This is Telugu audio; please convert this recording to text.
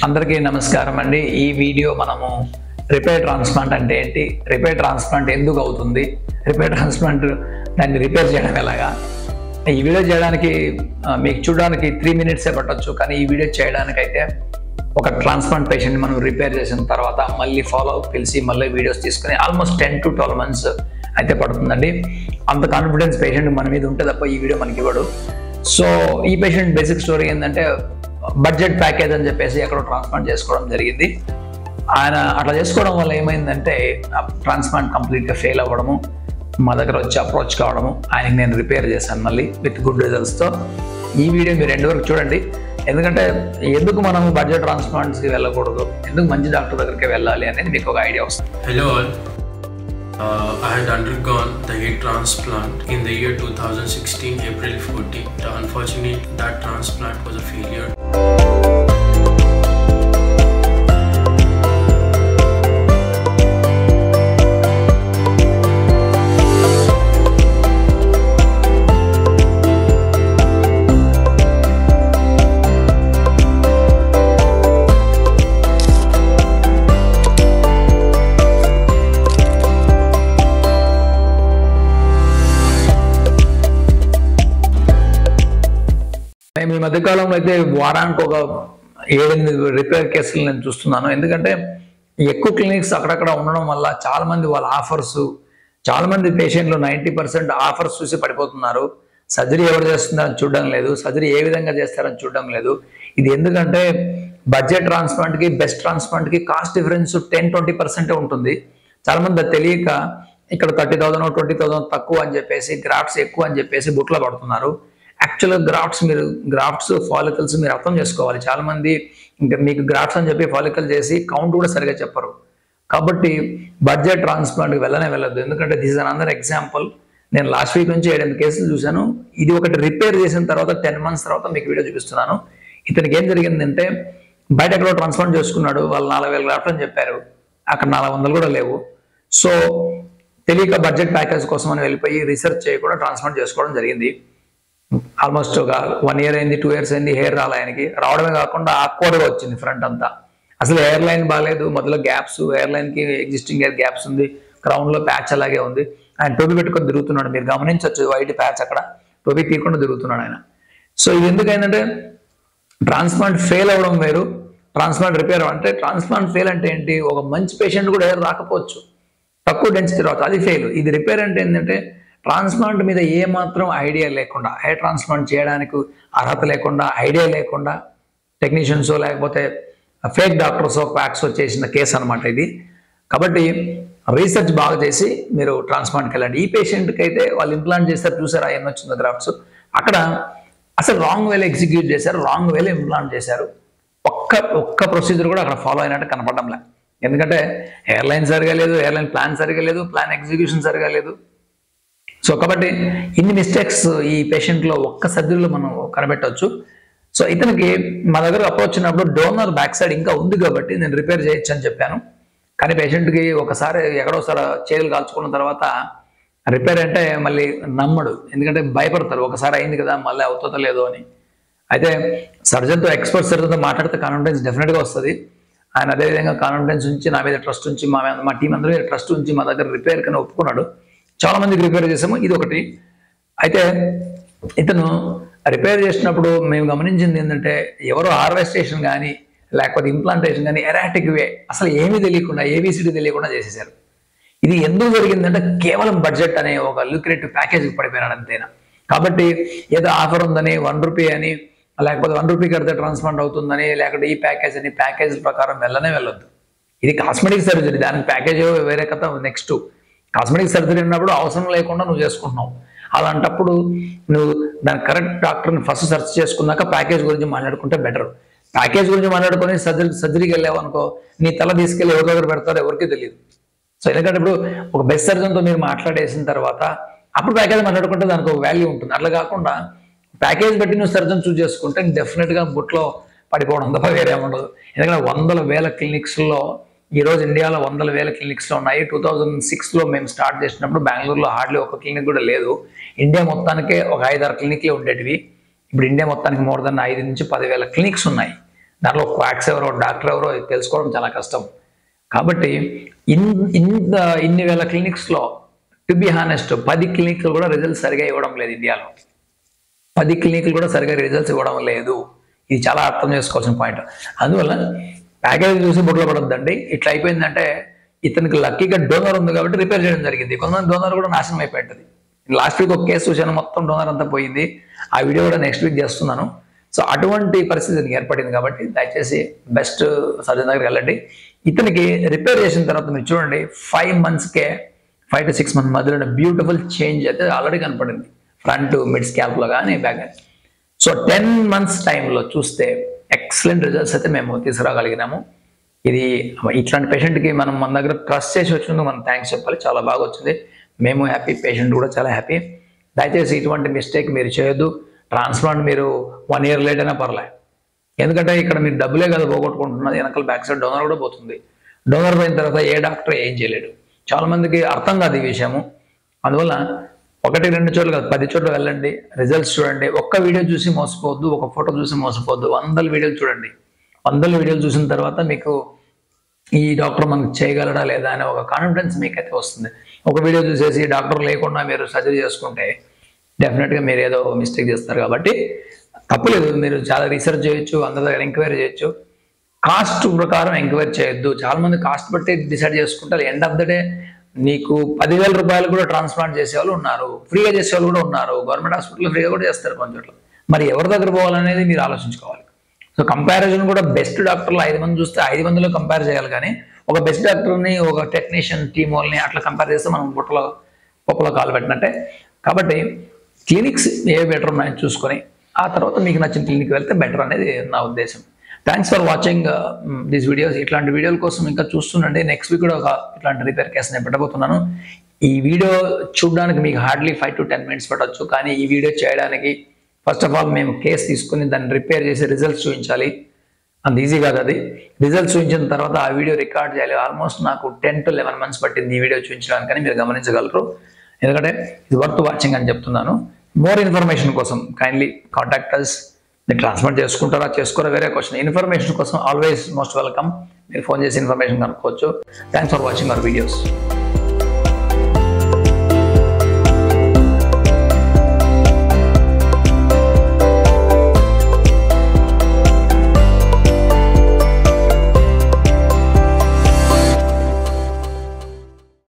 అందరికీ నమస్కారం అండి. ఈ వీడియో మనము రిపేర్ ట్రాన్స్ప్లాంట్ అంటే ఏంటి, రిపేర్ ట్రాన్స్ప్లాంట్ ఎందుకు అవుతుంది, రిపేర్ ట్రాన్స్ప్లాంట్ దాన్ని రిపేర్ చేయడం ఎలాగా, ఈ వీడియో చేయడానికి మీకు చూడడానికి 3 minutes పట్టొచ్చు. కానీ ఈ వీడియో చేయడానికి అయితే ఒక ట్రాన్స్ప్లాంట్ పేషెంట్ని మనం రిపేర్ చేసిన తర్వాత మళ్ళీ ఫాలో అప్ పిలిచి మళ్ళీ వీడియోస్ తీసుకుని ఆల్మోస్ట్ 10 to 12 months అయితే పడుతుందండి. అంత కాన్ఫిడెన్స్ పేషెంట్ మన మీద ఉంటే తప్ప ఈ వీడియో మనకి ఇవ్వడు. సో ఈ పేషెంట్ బేసిక్ స్టోరీ ఏంటంటే బడ్జెట్ ప్యాకేజ్ అని చెప్పేసి ఎక్కడో ట్రాన్స్ప్లాంట్ చేసుకోవడం జరిగింది. ఆయన అట్లా చేసుకోవడం వల్ల ఏమైందంటే ట్రాన్స్ప్లాంట్ కంప్లీట్గా ఫెయిల్ అవ్వడము, మా దగ్గర వచ్చి అప్రోచ్ కావడము, ఆయనకి నేను రిపేర్ చేశాను మళ్ళీ విత్ గుడ్ రిజల్ట్స్తో. ఈ వీడియో మీరు ఎండ్ వరకు చూడండి. ఎందుకంటే ఎందుకు మనం బడ్జెట్ ట్రాన్స్ప్లాంట్స్కి వెళ్ళకూడదు, ఎందుకు మంచి డాక్టర్ దగ్గరికి వెళ్ళాలి అనేది మీకు ఒక ఐడియా వస్తుంది. Hello all. I had undergone the head transplant in the year 2016, April 14. Unfortunately, that transplant was a failure. మేము ఈ మధ్యకాలంలో అయితే వారానికి ఒక 7-8 రిపేర్ కేసులు నేను చూస్తున్నాను. ఎందుకంటే ఎక్కువ క్లినిక్స్ అక్కడక్కడ ఉండడం వల్ల చాలామంది వాళ్ళ ఆఫర్స్, చాలామంది పేషెంట్లు 90% ఆఫర్స్ చూసి పడిపోతున్నారు. సర్జరీ ఎవరు చేస్తున్నారని చూడడం లేదు, సర్జరీ ఏ విధంగా చేస్తారని చూడడం లేదు. ఇది ఎందుకంటే బడ్జెట్ ట్రాన్స్ప్లాంట్కి బెస్ట్ ట్రాన్స్ప్లాంట్కి కాస్ట్ డిఫరెన్స్ 10-20% ఉంటుంది. చాలామంది అది తెలియక ఇక్కడ 30,000 20,000 తక్కువ అని చెప్పేసి, గ్రాఫ్ట్స్ ఎక్కువ అని చెప్పేసి బుట్లో పడుతున్నారు. యాక్చువల్గా గ్రాఫ్ట్స్ ఫాలికల్స్ మీరు అర్థం చేసుకోవాలి. చాలామంది ఇంకా మీకు గ్రాఫ్ట్స్ అని చెప్పి ఫాలికల్ చేసి కౌంట్ కూడా సరిగా చెప్పరు. కాబట్టి బడ్జెట్ ట్రాన్స్ప్లాంట్కి వెళ్ళొద్దు. ఎందుకంటే దిస్ ఇస్ అనదర్ ఎగ్జాంపుల్. నేను లాస్ట్ వీక్ నుంచి 7-8 కేసులు చూశాను. ఇది ఒకటి రిపేర్ చేసిన తర్వాత 10 months తర్వాత మీకు వీడియో చూపిస్తున్నాను. ఇతనికి ఏం జరిగిందంటే బయట ఎక్కడో ట్రాన్స్ప్లాంట్ చేసుకున్నాడు, వాళ్ళు 4,000 గ్రాఫ్ట్ అని చెప్పారు, అక్కడ 400 కూడా లేవు. సో తెలియక బడ్జెట్ ప్యాకేజ్ కోసం అని వెళ్ళిపోయి రీసెర్చ్ చేయకుండా ట్రాన్స్ప్లాంట్ చేసుకోవడం జరిగింది. ఆల్మోస్ట్ ఒక 1 year అయింది, 2 years అయింది. హెయిర్ రాలే ఆయనకి. రావడమే కాకుండా ఆక్వర్డ్గా వచ్చింది ఫ్రంట్ అంతా. అసలు హెయిర్ లైన్ బాగాలేదు, మధ్యలో గ్యాప్స్, హెయిర్ లైన్కి ఎగ్జిస్టింగ్ హెయిర్ గ్యాప్స్ ఉంది, క్రౌన్లో ప్యాచ్ అలాగే ఉంది. ఆయన టోపీ పెట్టుకొని తిరుగుతున్నాడు, మీరు గమనించవచ్చు వైట్ ప్యాచ్ అక్కడ, టోపీ తీయకుండా తిరుగుతున్నాడు ఆయన. సో ఇది ఎందుకైందంటే ట్రాన్స్ప్లాంట్ ఫెయిల్ అవ్వడం వేరు, ట్రాన్స్ప్లాంట్ రిపేర్. అంటే ట్రాన్స్ప్లాంట్ ఫెయిల్ అంటే ఏంటి, ఒక మంచి పేషెంట్ కూడా హెయిర్ రాకపోవచ్చు, తక్కువ డెన్సిటీ రావచ్చు, అది ఫెయిల్. ఇది రిపేర్ అంటే ఏంటంటే ట్రాన్స్ప్లాంట్ మీద ఏమాత్రం ఐడియా లేకుండా, హెయిర్ ట్రాన్స్ప్లాంట్ చేయడానికి అర్హత లేకుండా, ఐడియా లేకుండా టెక్నీషియన్స్ లేకపోతే ఫేక్ డాక్టర్స్ ప్యాక్స్ చేసిన కేసు అనమాట ఇది. కాబట్టి రీసెర్చ్ బాగా చేసి మీరు ట్రాన్స్ప్లాంట్కి వెళ్ళండి. ఈ పేషెంట్కి అయితే వాళ్ళు ఇంప్లాంట్ చేస్తారు, చూసారా ఎన్ని వచ్చిందో గ్రాఫ్ట్స్. అక్కడ అసలు రాంగ్ వేలో ఎగ్జిక్యూట్ చేశారు, రాంగ్ వేలో ఇంప్లాంట్ చేశారు. ఒక్క ప్రొసీజర్ కూడా అక్కడ ఫాలో అయినట్టు కనపడంలే. ఎందుకంటే హెయిర్ లైన్ సరిగా లేదు, హెయిర్ లైన్ ప్లాన్ సరిగా లేదు, ప్లాన్ ఎగ్జిక్యూషన్ సరిగా లేదు. సో కాబట్టి ఇన్ని మిస్టేక్స్ ఈ పేషెంట్లో ఒక్క సర్జరీలో మనం కనిపెట్టవచ్చు. సో ఇతనికి మా దగ్గర అప్రోచ్ వచ్చినప్పుడు డోనర్ బ్యాక్ సైడ్ ఇంకా ఉంది కాబట్టి నేను రిపేర్ చేయొచ్చు అని చెప్పాను. కానీ పేషెంట్కి ఒకసారి ఎక్కడోసారి చేతులు కాల్చుకున్న తర్వాత రిపేర్ అంటే మళ్ళీ నమ్మడు, ఎందుకంటే భయపడతారు, ఒకసారి అయింది కదా మళ్ళీ అవుతుందో లేదో అని. అయితే సర్జన్తో, ఎక్స్పర్ట్ సర్జన్తో మాట్లాడితే కాన్ఫిడెన్స్ డెఫినెట్గా వస్తుంది. ఆయన అదేవిధంగా కాన్ఫిడెన్స్ ఉంచి నా మీద ట్రస్ట్ ఉంచి మా టీం అందరూ మీద ట్రస్ట్ ఉంచి మా దగ్గర రిపేర్ కన్నా ఒప్పుకున్నాడు. చాలా మందికి రిపేర్ చేసాము, ఇది ఒకటి. అయితే ఇతను రిపేర్ చేసినప్పుడు మేము గమనించింది ఏంటంటే ఎవరో హార్వెస్టేషన్ కానీ లేకపోతే ఇంప్లాంటేషన్ కానీ ఎరాటిక్ వే, అసలు ఏమీ తెలియకుండా, ఏబిసిడి తెలియకుండా చేసేసారు. ఇది ఎందుకు జరిగిందంటే కేవలం బడ్జెట్ అనే ఒక ల్యూక్రేటివ్ ప్యాకేజ్కి పడిపోయినాడు అంతేనా. కాబట్టి ఏదో ఆఫర్ ఉందని 1 rupee అని, లేకపోతే 1 rupee కడితే ట్రాన్స్ప్లాంట్ అవుతుందని, లేకపోతే ఈ ప్యాకేజ్ అని, ప్యాకేజ్ ప్రకారం వెళ్ళొద్దు. ఇది కాస్మెటిక్ సర్జరీ, దానికి ప్యాకేజ్ వేరే కథ. నెక్స్ట్ కాస్మెటిక్ సర్జరీ అన్నప్పుడు అవసరం లేకుండా నువ్వు చేసుకుంటున్నావు. అలాంటప్పుడు నువ్వు దాని కరెక్ట్ డాక్టర్ని ఫస్ట్ సెర్చ్ చేసుకున్నాక ప్యాకేజ్ గురించి మాట్లాడుకుంటే బెటర్. ప్యాకేజ్ గురించి మాట్లాడుకొని సర్జరీకి వెళ్ళావు అనుకో, నీ తల తీసుకెళ్ళి ఎవరి దగ్గర పెడతారో ఎవరికి తెలియదు. సో ఎందుకంటే ఇప్పుడు ఒక బెస్ట్ సర్జన్తో మీరు మాట్లాడేసిన తర్వాత అప్పుడు ప్యాకేజ్ మాట్లాడుకుంటే దానికి ఒక వాల్యూ ఉంటుంది. అట్లా కాకుండా ప్యాకేజ్ బట్టి నువ్వు సర్జన్ చూస్ చేసుకుంటే డెఫినెట్గా బుట్లో పడిపోవడం తప్ప వేరే ఉండదు. ఎందుకంటే 100,000 క్లినిక్స్లో ఈరోజు ఇండియాలో 100,000 క్లినిక్స్లో ఉన్నాయి. 2006లో మేము స్టార్ట్ చేసినప్పుడు బెంగళూరులో హార్డ్లీ ఒక క్లినిక్ కూడా లేదు. ఇండియా మొత్తానికే ఒక 5-6 క్లినిక్లే ఉండేటివి. ఇప్పుడు ఇండియా మొత్తానికి మోర్ దెన్ 5 నుంచి 10,000 క్లినిక్స్ ఉన్నాయి. దాంట్లో క్వాక్స్ ఎవరో డాక్టర్ ఎవరో తెలుసుకోవడం చాలా కష్టం. కాబట్టి ఇన్ని వేల క్లినిక్స్లో టు బి హానెస్ట్ 10 క్లినిక్లు కూడా రిజల్ట్స్ సరిగా ఇవ్వడం లేదు. ఇండియాలో 10 క్లినిక్లు కూడా సరిగా రిజల్ట్స్ ఇవ్వడం లేదు. ఇది చాలా అర్థం చేసుకోవాల్సిన పాయింట్. అందువల్ల ప్యాకేజ్ చూసి బుట్టలో పడొద్దండి. ఇట్లా అయిపోయిందంటే ఇతనికి లక్కీగా డోనర్ ఉంది కాబట్టి రిపేర్ చేయడం జరిగింది. కొంతమంది డోనర్ కూడా నాశనం అయిపోయింది. లాస్ట్ వీక్ ఒక కేసు చూశాను, మొత్తం డోనర్ అంతా పోయింది. ఆ వీడియో కూడా నెక్స్ట్ వీక్ చేస్తున్నాను. సో అటువంటి పరిస్థితి ఏర్పడింది కాబట్టి దయచేసి బెస్ట్ సర్జన్ దగ్గరికి వెళ్ళండి. ఇతనికి రిపేర్ చేసిన తర్వాత మీరు చూడండి 5 monthsకే 5 to 6 months మధ్యలో బ్యూటిఫుల్ చేంజ్ అయితే ఆల్రెడీ కనపడింది, ఫ్రంట్ మిడ్ స్కాల్ప్లో కానీ బ్యాక్. సో 10 months టైంలో చూస్తే ఎక్సలెంట్ రిజల్ట్స్ అయితే మేము తీసుకురాగలిగినాము. ఇది ఇట్లాంటి పేషెంట్కి మనం మన దగ్గర ట్రస్ట్ చేసి వచ్చినందుకు మనం థ్యాంక్స్ చెప్పాలి. చాలా బాగా వచ్చింది, మేము హ్యాపీ, పేషెంట్ కూడా చాలా హ్యాపీ. దయచేసి ఇటువంటి మిస్టేక్ మీరు చేయొద్దు. ట్రాన్స్ప్లాంట్ మీరు 1 year లేట్ అయినా పర్లే, ఎందుకంటే ఇక్కడ మీరు డబ్బులే కదా పోగొట్టుకుంటున్నది, వెనకాల బ్యాక్ సైడ్ డోనర్ కూడా పోతుంది. డోనర్ పోయిన తర్వాత ఏ డాక్టర్ ఏం చేయలేడు. చాలా మందికి అర్థం కాదు ఈ విషయము. అందువల్ల 1-2 చోట్ల కాదు 10 చోట్ల వెళ్ళండి, రిజల్ట్స్ చూడండి. ఒక్క వీడియో చూసి మోసపోవద్దు, ఒక ఫోటో చూసి మోసపోవద్దు. 100 వీడియోలు చూడండి. 100 వీడియోలు చూసిన తర్వాత మీకు ఈ డాక్టర్ మనకు చేయగలడా లేదా అనే ఒక కాన్ఫిడెన్స్ మీకైతే వస్తుంది. ఒక వీడియో చూసేసి డాక్టర్ లేకుండా మీరు సర్జరీ చేసుకుంటే డెఫినెట్గా మీరు ఏదో మిస్టేక్ చేస్తారు. కాబట్టి తప్పులేదు, మీరు చాలా రీసెర్చ్ చేయొచ్చు, అందరి దగ్గర ఎంక్వైరీ చేయొచ్చు. కాస్ట్ ప్రకారం ఎంక్వైరీ చేయొద్దు. చాలా మంది కాస్ట్ బట్టి డిసైడ్ చేసుకుంటారు. ఎండ్ ఆఫ్ ద డే నీకు 10,000 రూపాయలు కూడా ట్రాన్స్ప్లాంట్ చేసేవాళ్ళు ఉన్నారు, ఫ్రీగా చేసేవాళ్ళు కూడా ఉన్నారు. గవర్నమెంట్ హాస్పిటల్లో ఫ్రీగా కూడా చేస్తారు కొన్ని చోట్ల. మరి ఎవరి దగ్గర పోవాలనేది మీరు ఆలోచించుకోవాలి. సో కంపారిజన్ కూడా బెస్ట్ డాక్టర్లు 5 మంది చూస్తే 5 మందిలో కంపేర్ చేయాలి. కానీ ఒక బెస్ట్ డాక్టర్ని ఒక టెక్నీషియన్ టీమ్ వాళ్ళని అట్లా కంపేర్ చేస్తే మనం పొప్పలో కాలు పెట్టినట్టే. కాబట్టి క్లినిక్స్ ఏ బెటర్ ఉన్నాయని చూసుకొని ఆ తర్వాత మీకు నచ్చిన క్లినిక్ వెళ్తే బెటర్ అనేది నా ఉద్దేశం. Thanks for watching these videos. ఇట్లాంటి వీడియోల కోసం ఇంకా చూస్తుండండి. నెక్స్ట్ వీక్ కూడా ఒక ఇట్లాంటి రిపేర్ కేసు నేను పెట్టబోతున్నాను. ఈ వీడియో చూడడానికి మీకు హార్డ్లీ 5 to 10 minutes పట్టవచ్చు. కానీ ఈ వీడియో చేయడానికి ఫస్ట్ ఆఫ్ ఆల్ మేము కేసు తీసుకుని దాన్ని రిపేర్ చేసి రిజల్ట్స్ చూపించాలి. అంత ఈజీ కాదు అది. రిజల్ట్స్ చూపించిన తర్వాత ఆ వీడియో రికార్డ్ చేయాలి. ఆల్మోస్ట్ నాకు 10 to 11 months పట్టింది ఈ వీడియో చూపించడానికి, మీరు గమనించగలరు. ఎందుకంటే ఇది వర్త్ వాచింగ్ అని చెప్తున్నాను. మోర్ ఇన్ఫర్మేషన్ కోసం కైండ్లీ కాంటాక్ట్ అస్. మీరు ట్రాన్స్ఫర్ చేసుకుంటారా చేసుకోరా వేరే క్వశ్చన్. ఇన్ఫర్మేషన్ కోసం ఆల్వేస్ మోస్ట్ వెల్కమ్. మీరు ఫోన్ చేసి ఇన్ఫర్మేషన్ కనుక్కోవచ్చు. Thanks for watching our videos.